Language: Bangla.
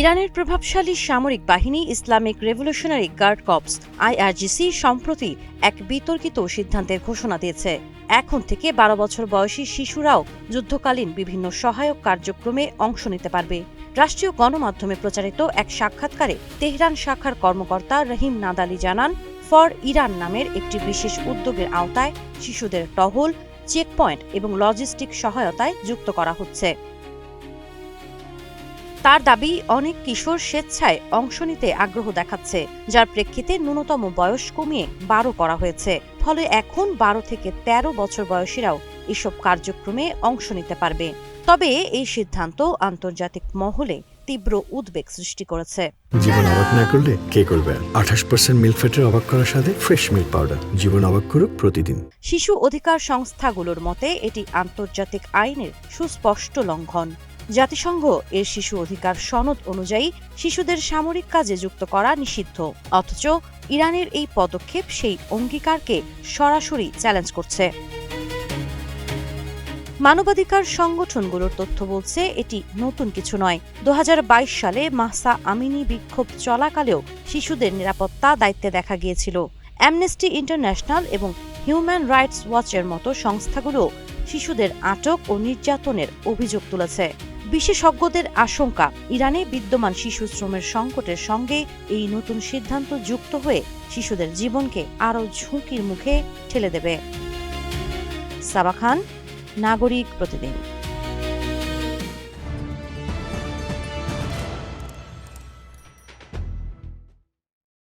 ইরানের প্রভাবশালী সামরিক বাহিনী Islamic revolutionary guard corps IRGC সম্প্রতি এক বিতর্কিত সিদ্ধান্তের ঘোষণা দিয়েছে। এখন থেকে ১২ বছর বয়সী শিশুরাও যুদ্ধকালীন বিভিন্ন সহায়ক কার্যক্রমে অংশ নিতে পারবে। রাষ্ট্রীয় গণমাধ্যমে প্রচারিত এক সাক্ষাৎকারে তেহরান শাখার কর্মকর্তা রহিম নাদালি জানান, ফর ইরান নামের একটি বিশেষ উদ্যোগের আওতায় শিশুদের টহল, চেকপয়েন্ট এবং লজিস্টিক সহায়তায় যুক্ত করা হচ্ছে। তার দাবি, অনেক কিশোর স্বেচ্ছায় অংশ নিতে আগ্রহ দেখাচ্ছে, যার প্রেক্ষিতে ন্যূনতম বয়স কমিয়ে ১২ করা হয়েছে। ফলে এখন ১২ থেকে ১৩ বছর বয়সীরাও এসব কার্যক্রমে অংশ নিতে পারবে। তবে এই সিদ্ধান্ত আন্তর্জাতিক মহলে তীব্র উদ্বেগ সৃষ্টি করেছে। জীবন অবাক না করলে কে করবে? ২৮% মিল্ক ফ্যাটের অবাক করার সাথে ফ্রেশ মিল্ক পাউডার। জীবন অবাক করুক প্রতিদিন। শিশু অধিকার সংস্থাগুলোর মতে এটি আন্তর্জাতিক আইনের সুস্পষ্ট লঙ্ঘন। জাতিসংঘ এর শিশু অধিকার সনদ অনুযায়ী শিশুদের সামরিক কাজে যুক্ত করা নিষিদ্ধ। অথচ ইরানের এই পদক্ষেপ সেই অঙ্গীকারকে সরাসরি চ্যালেঞ্জ করছে। মানবাধিকার সংগঠনগুলোর তথ্য বলছে এটি নতুন কিছু নয়। ২০২২ সালে মাহসা আমিনি বিক্ষোভ চলাকালেও শিশুদের নিরাপত্তা দায়িত্বে দেখা গিয়েছিল। অ্যামনেস্টি ইন্টারন্যাশনাল এবং হিউম্যান রাইটস ওয়াচের মতো সংস্থাগুলো শিশুদের আটক ও নির্যাতনের অভিযোগ তুলেছে। বিশেষজ্ঞদের আশঙ্কা, ইরানে বিদ্যমান শিশু শ্রমের সংকটের সঙ্গে এই নতুন সিদ্ধান্ত যুক্ত হয়ে শিশুদের জীবনকে আরও ঝুঁকির মুখে ঠেলে দেবে। সাবা খান, নাগরিক প্রতিদিন।